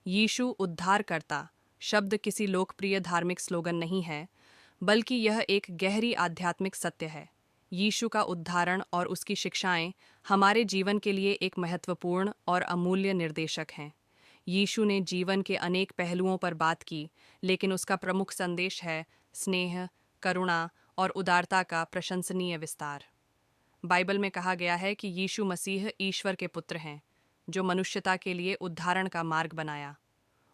यीशु उद्धारकर्ता शब्द किसी लोकप्रिय धार्मिक स्लोगन नहीं है, बल्कि यह एक गहरी आध्यात्मिक सत्य है। यीशु का उद्धारण और उसकी शिक्षाएं हमारे जीवन के लिए एक महत्वपूर्ण और अमूल्य निर्देशक हैं। यीशु ने जीवन के अनेक पहलुओं पर बात की, लेकिन उसका प्रमुख संदेश है स्नेह, करुणा और उदारता का प्रशंसनीय विस्तार। बाइबल में कहा गया है कि यीशु मसीह ईश्वर के पुत्र हैं, जो मनुष्यता के लिए उद्धारण का मार्ग बनाया।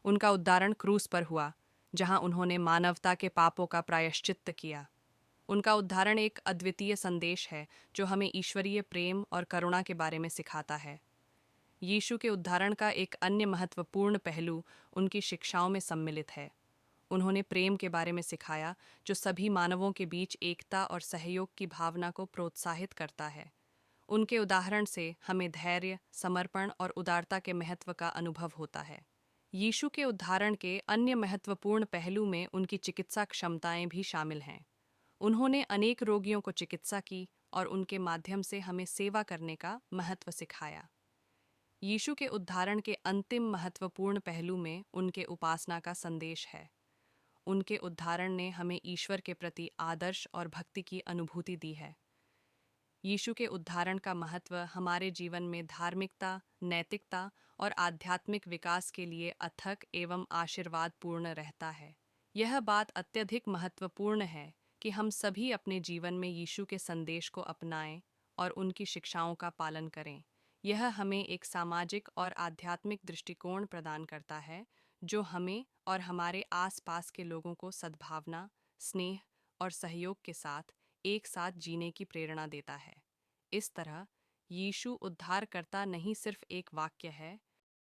उनका उद्धारण क्रूस पर हुआ, जहां उन्होंने मानवता के पापों का प्रायश्चित्त किया। उनका उद्धारण एक अद्वितीय संदेश है, जो हमें ईश्वरीय प्रेम और करुणा के बारे में सिखाता है। यीशु के उद्धारण का एक अन्य महत्वपूर्ण पहलू उनकी शिक्षाओं में सम्मिलित है। उन्होंने प्रेम के बारे में सिखाया, जो सभी मानवों के बीच एकता और सहयोग की भावना को प्रोत्साहित करता है। उनके उदाहरण से हमें धैर्य, समर्पण और उदारता के महत्व का अनुभव होता है। यीशु के उद्धारण के अन्य महत्वपूर्ण पहलू में उनकी चिकित्सा क्षमताएं भी शामिल हैं। उन्होंने अनेक रोगियों को चिकित्सा की और उनके माध्यम से हमें सेवा करने का महत्व सिखाया। यीशु के उद्धारण के अंतिम महत्वपूर्ण पहलू में उनके उपासना का संदेश है। उनके उद्धारण ने हमें ईश्वर के प्रति आदर्श और भक्ति की अनुभूति दी है। यीशु के उद्धारण का महत्व हमारे जीवन में धार्मिकता, नैतिकता और आध्यात्मिक विकास के लिए अथक एवं आशीर्वादपूर्ण रहता है। यह बात अत्यधिक महत्वपूर्ण है कि हम सभी अपने जीवन में यीशु के संदेश को अपनाएं और उनकी शिक्षाओं का पालन करें। यह हमें एक सामाजिक और आध्यात्मिक दृष्टिकोण प्रदान करता है, जो हमें और हमारे आसपास के लोगों को सद्भावना, स्नेह और सहयोग के साथ एक साथ जीने की प्रेरणा देता है। इस तरह यीशु उद्धारकर्ता नहीं सिर्फ एक वाक्य है,